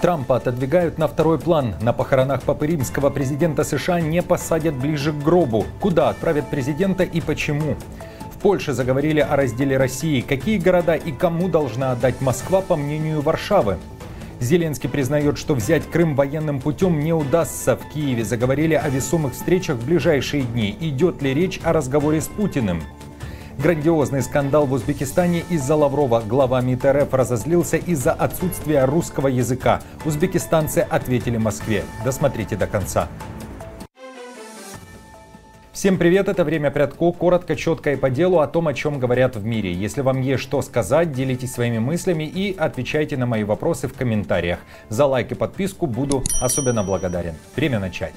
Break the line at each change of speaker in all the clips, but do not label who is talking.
Трампа отодвигают на второй план. На похоронах Папы Римского президента США не посадят ближе к гробу. Куда отправят президента и почему? В Польше заговорили о разделе России. Какие города и кому должна отдать Москва, по мнению Варшавы? Зеленский признает, что взять Крым военным путем не удастся. В Киеве заговорили о весомых встречах в ближайшие дни. Идет ли речь о разговоре с Путиным? Грандиозный скандал в Узбекистане из-за Лаврова. Глава МИД РФ разозлился из-за отсутствия русского языка. Узбекистанцы ответили Москве. Досмотрите до конца. Всем привет, это «Время Прядко». Коротко, четко и по делу о том, о чем говорят в мире. Если вам есть что сказать, делитесь своими мыслями и отвечайте на мои вопросы в комментариях. За лайк и подписку буду особенно благодарен. Время начать.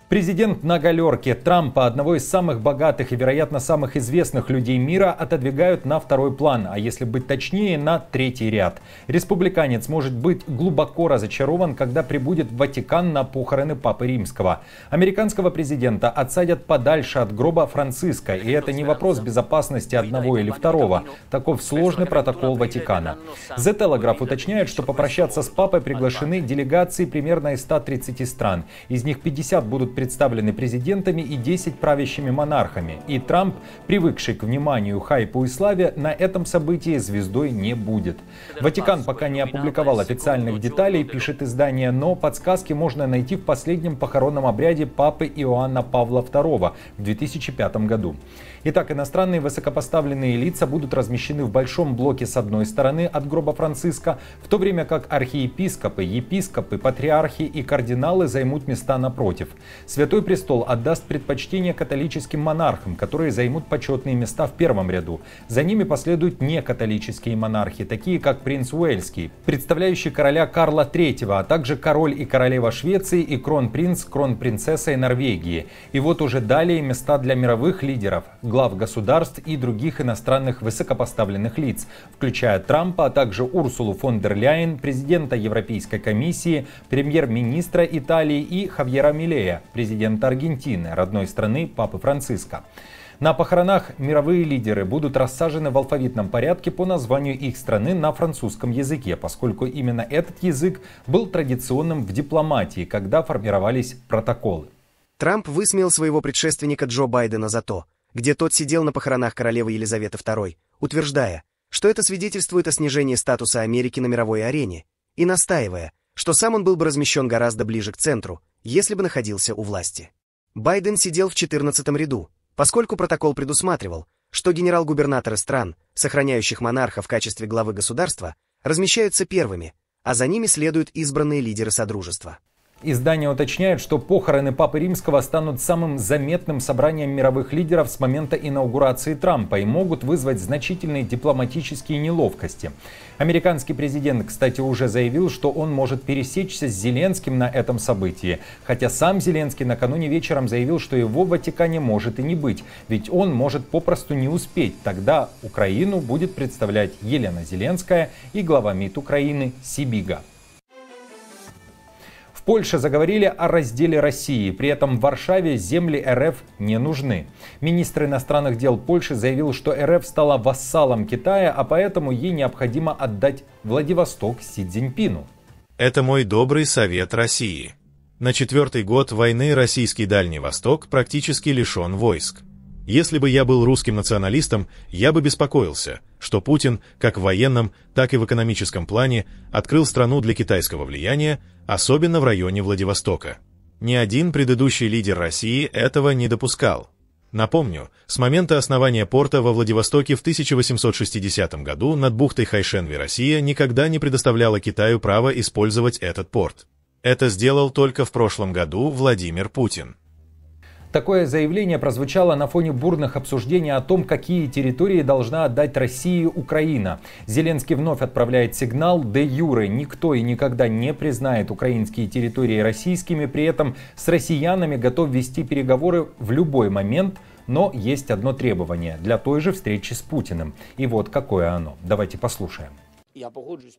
Президент на галерке. Трампа, одного из самых богатых и, вероятно, самых известных людей мира, отодвигают на второй план, а если быть точнее, на третий ряд. Республиканец может быть глубоко разочарован, когда прибудет в Ватикан на похороны Папы Римского. Американского президента отсадят подальше от гроба Франциска, и это не вопрос безопасности одного или второго. Таков сложный протокол Ватикана. The Telegraph уточняет, что попрощаться с папой приглашены делегации примерно из 130 стран. Из них 50 будут представлены президентами и 10 правящими монархами. И Трамп, привыкший к вниманию, хайпу и славе, на этом событии звездой не будет. Ватикан пока не опубликовал официальных деталей, пишет издание, но подсказки можно найти в последнем похоронном обряде папы Иоанна Павла II в 2005 году. Итак, иностранные высокопоставленные лица будут размещены в большом блоке с одной стороны от гроба Франциска, в то время как архиепископы, епископы, патриархи и кардиналы займут места напротив. Святой престол отдаст предпочтение католическим монархам, которые займут почетные места в первом ряду. За ними последуют некатолические монархи, такие как принц Уэльский, представляющий короля Карла III, а также король и королева Швеции и кронпринц, кронпринцесса Норвегии. И вот уже далее места для мировых лидеров, глав государств и других иностранных высокопоставленных лиц, включая Трампа, а также Урсулу фон дер Ляйен, президента Европейской комиссии, премьер-министра Италии и Хавьера Милея, президента Аргентины, родной страны Папы Франциска. На похоронах мировые лидеры будут рассажены в алфавитном порядке по названию их страны на французском языке, поскольку именно этот язык был традиционным в дипломатии, когда формировались протоколы.
Трамп высмеял своего предшественника Джо Байдена за то, где тот сидел на похоронах королевы Елизаветы II, утверждая, что это свидетельствует о снижении статуса Америки на мировой арене, и настаивая, что сам он был бы размещен гораздо ближе к центру, если бы находился у власти. Байден сидел в 14-м ряду, поскольку протокол предусматривал, что генерал-губернаторы стран, сохраняющих монарха в качестве главы государства, размещаются первыми, а за ними следуют избранные лидеры Содружества.
Издание уточняет, что похороны Папы Римского станут самым заметным собранием мировых лидеров с момента инаугурации Трампа и могут вызвать значительные дипломатические неловкости. Американский президент, кстати, уже заявил, что он может пересечься с Зеленским на этом событии. Хотя сам Зеленский накануне вечером заявил, что его в Ватикане может и не быть, ведь он может попросту не успеть. Тогда Украину будет представлять Елена Зеленская и глава МИД Украины Сибига. В Польше заговорили о разделе России, при этом в Варшаве земли РФ не нужны. Министр иностранных дел Польши заявил, что РФ стала вассалом Китая, а поэтому ей необходимо отдать Владивосток Си Цзиньпину.
Это мой добрый совет России. На 4-й год войны российский Дальний Восток практически лишен войск. Если бы я был русским националистом, я бы беспокоился, что Путин, как в военном, так и в экономическом плане, открыл страну для китайского влияния, особенно в районе Владивостока. Ни один предыдущий лидер России этого не допускал. Напомню, с момента основания порта во Владивостоке в 1860 году над бухтой Хайшенви Россия никогда не предоставляла Китаю право использовать этот порт. Это сделал только в прошлом году Владимир Путин.
Такое заявление прозвучало на фоне бурных обсуждений о том, какие территории должна отдать России Украина. Зеленский вновь отправляет сигнал: де юре никто и никогда не признает украинские территории российскими, при этом с россиянами готов вести переговоры в любой момент, но есть одно требование для той же встречи с Путиным. И вот какое оно. Давайте послушаем.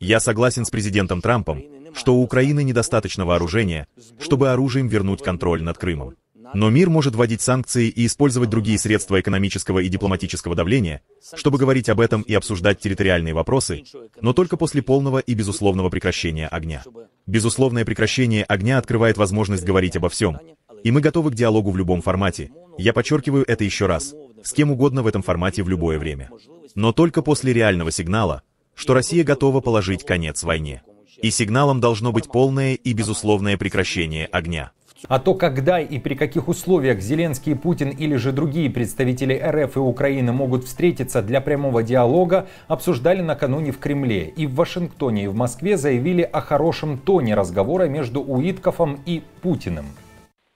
Я согласен с президентом Трампом, что у Украины недостаточно вооружения, чтобы оружием вернуть контроль над Крымом. Но мир может вводить санкции и использовать другие средства экономического и дипломатического давления, чтобы говорить об этом и обсуждать территориальные вопросы, но только после полного и безусловного прекращения огня. Безусловное прекращение огня открывает возможность говорить обо всем. И мы готовы к диалогу в любом формате. Я подчеркиваю это еще раз. С кем угодно в этом формате в любое время. Но только после реального сигнала, что Россия готова положить конец войне. И сигналом должно быть полное и безусловное прекращение огня.
А то, когда и при каких условиях Зеленский, Путин или же другие представители РФ и Украины могут встретиться для прямого диалога, обсуждали накануне в Кремле. И в Вашингтоне, и в Москве заявили о хорошем тоне разговора между Уиткофом и Путиным.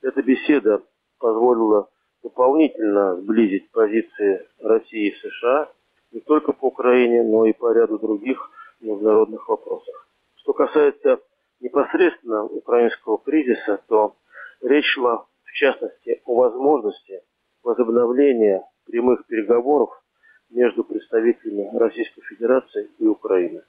Эта беседа позволила дополнительно сблизить позиции России и США не только по Украине, но и по ряду других международных вопросов. Что касается непосредственно украинского кризиса, то речь шла, в частности, о возможности возобновления прямых переговоров между представителями Российской Федерации и Украины.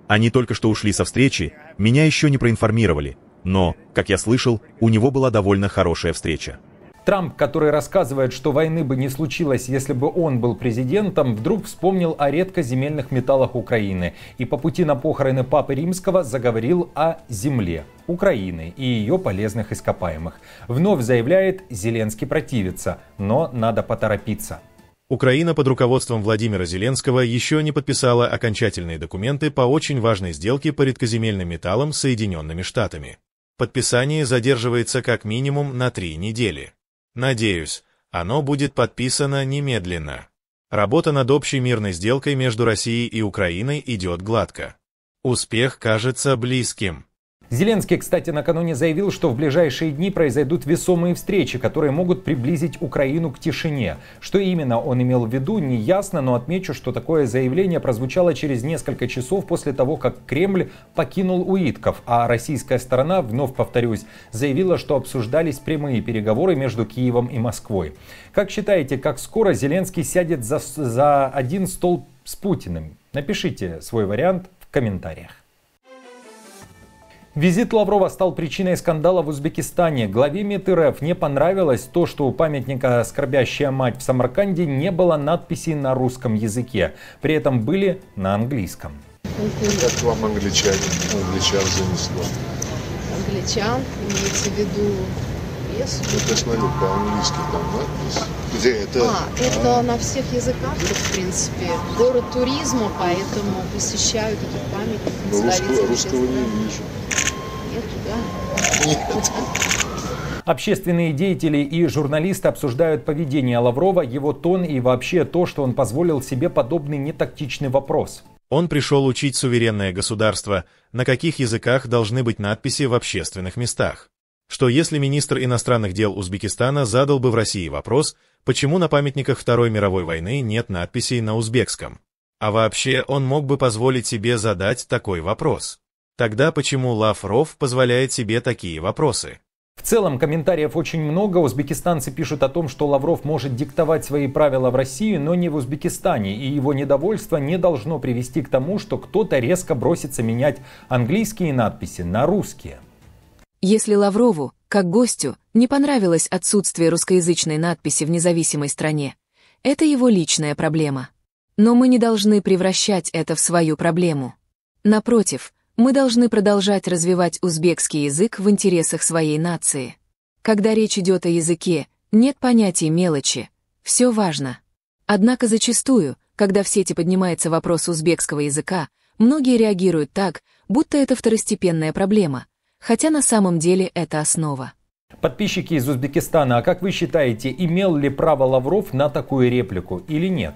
Они только что ушли со встречи, меня еще не проинформировали, но, как я слышал, у него была довольно хорошая встреча.
Трамп, который рассказывает, что войны бы не случилось, если бы он был президентом, вдруг вспомнил о редкоземельных металлах Украины и по пути на похороны Папы Римского заговорил о земле Украины и ее полезных ископаемых. Вновь заявляет, Зеленский противится, но надо поторопиться.
Украина под руководством Владимира Зеленского еще не подписала окончательные документы по очень важной сделке по редкоземельным металлам с Соединенными Штатами. Подписание задерживается как минимум на 3 недели. Надеюсь, оно будет подписано немедленно. Работа над общей мирной сделкой между Россией и Украиной идет гладко. Успех кажется близким.
Зеленский, кстати, накануне заявил, что в ближайшие дни произойдут весомые встречи, которые могут приблизить Украину к тишине. Что именно он имел в виду, не ясно, но отмечу, что такое заявление прозвучало через несколько часов после того, как Кремль покинул Уитков, а российская сторона, вновь повторюсь, заявила, что обсуждались прямые переговоры между Киевом и Москвой. Как считаете, как скоро Зеленский сядет за один стол с Путиным? Напишите свой вариант в комментариях. Визит Лаврова стал причиной скандала в Узбекистане. Главе МИД РФ не понравилось то, что у памятника «Скорбящая мать» в Самарканде не было надписей на русском языке. При этом были на английском.
Как вам англичан занесло?
Англичан, имеется в виду пьесу?
Я смотрю, по-английски там надпись. Где это?
Это на всех языках, в принципе. Город туризма, поэтому посещают этих памятников.
Но русского не вижу.
Нет.
Общественные деятели и журналисты обсуждают поведение Лаврова, его тон и вообще то, что он позволил себе подобный нетактичный вопрос.
Он пришел учить суверенное государство, на каких языках должны быть надписи в общественных местах. Что если министр иностранных дел Узбекистана задал бы в России вопрос, почему на памятниках Второй мировой войны нет надписей на узбекском? А вообще он мог бы позволить себе задать такой вопрос. Тогда почему Лавров позволяет себе такие вопросы?
В целом комментариев очень много. Узбекистанцы пишут о том, что Лавров может диктовать свои правила в России, но не в Узбекистане. И его недовольство не должно привести к тому, что кто-то резко бросится менять английские надписи на русские.
Если Лаврову, как гостю, не понравилось отсутствие русскоязычной надписи в независимой стране, это его личная проблема. Но мы не должны превращать это в свою проблему. Напротив, мы должны продолжать развивать узбекский язык в интересах своей нации. Когда речь идет о языке, нет понятия мелочи, все важно. Однако зачастую, когда в сети поднимается вопрос узбекского языка, многие реагируют так, будто это второстепенная проблема, хотя на самом деле это основа.
Подписчики из Узбекистана, а как вы считаете, имел ли право Лавров на такую реплику или нет?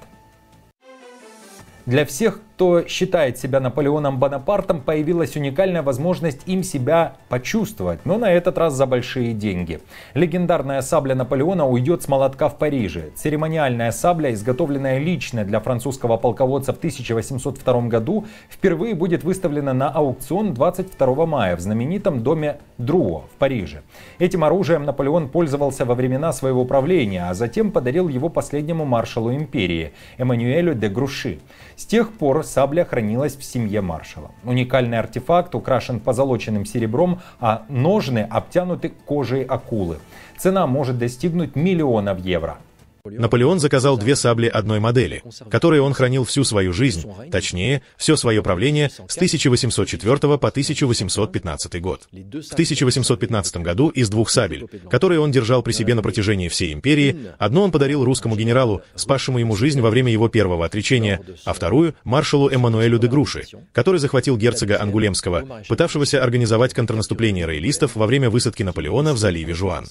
Для всех, кто считает себя Наполеоном Бонапартом, появилась уникальная возможность им себя почувствовать, но на этот раз за большие деньги. Легендарная сабля Наполеона уйдет с молотка в Париже. Церемониальная сабля, изготовленная лично для французского полководца в 1802 году, впервые будет выставлена на аукцион 22 мая в знаменитом доме Друо в Париже. Этим оружием Наполеон пользовался во времена своего правления, а затем подарил его последнему маршалу империи Эммануэлю де Груши. С тех пор пор сабля хранилась в семье маршала. Уникальный артефакт украшен позолоченным серебром, а ножны обтянуты кожей акулы. Цена может достигнуть $1 000 000.
Наполеон заказал 2 сабли одной модели, которые он хранил всю свою жизнь, точнее, все свое правление с 1804 по 1815 год. В 1815 году из 2 сабель, которые он держал при себе на протяжении всей империи, одну он подарил русскому генералу, спасшему ему жизнь во время его первого отречения, а вторую — маршалу Эммануэлю де Груши, который захватил герцога Ангулемского, пытавшегося организовать контрнаступление роялистов во время высадки Наполеона в заливе Жуан.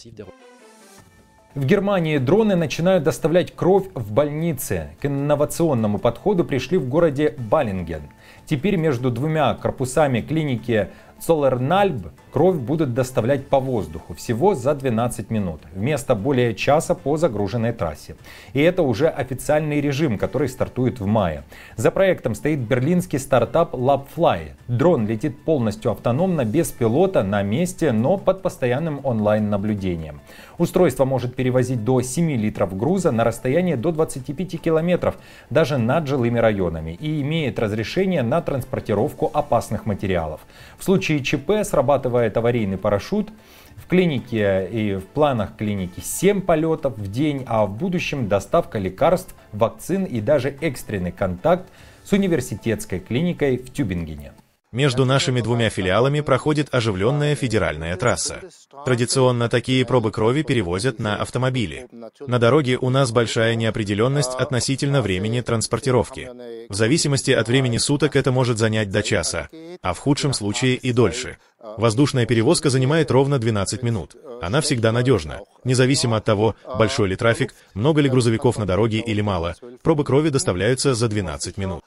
В Германии дроны начинают доставлять кровь в больницы. К инновационному подходу пришли в городе Баллинген. Теперь между 2 корпусами клиники Золлернальб кровь будут доставлять по воздуху всего за 12 минут, вместо более часа по загруженной трассе. И это уже официальный режим, который стартует в мае. За проектом стоит берлинский стартап LabFly. Дрон летит полностью автономно, без пилота, на месте, но под постоянным онлайн-наблюдением. Устройство может перевозить до 7 литров груза на расстояние до 25 километров, даже над жилыми районами, и имеет разрешение на транспортировку опасных материалов. В случае ЧП срабатывает аварийный парашют. В клинике и в планах клиники 7 полетов в день, а в будущем доставка лекарств, вакцин и даже экстренный контакт с университетской клиникой в Тюбингене.
Между нашими 2 филиалами проходит оживленная федеральная трасса. Традиционно такие пробы крови перевозят на автомобиле. На дороге у нас большая неопределенность относительно времени транспортировки. В зависимости от времени суток это может занять до часа, а в худшем случае и дольше. Воздушная перевозка занимает ровно 12 минут. Она всегда надежна. Независимо от того, большой ли трафик, много ли грузовиков на дороге или мало, пробы крови доставляются за 12 минут.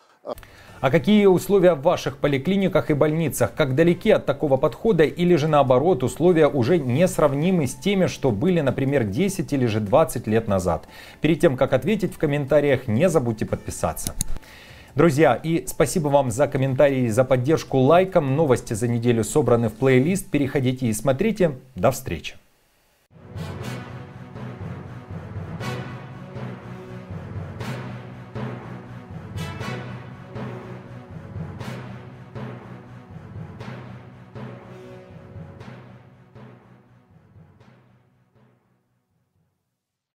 А какие условия в ваших поликлиниках и больницах? Как далеки от такого подхода или же наоборот, условия уже несравнимы с теми, что были, например, 10 или же 20 лет назад? Перед тем, как ответить в комментариях, не забудьте подписаться. Друзья, и спасибо вам за комментарии, за поддержку лайком. Новости за неделю собраны в плейлист. Переходите и смотрите. До встречи.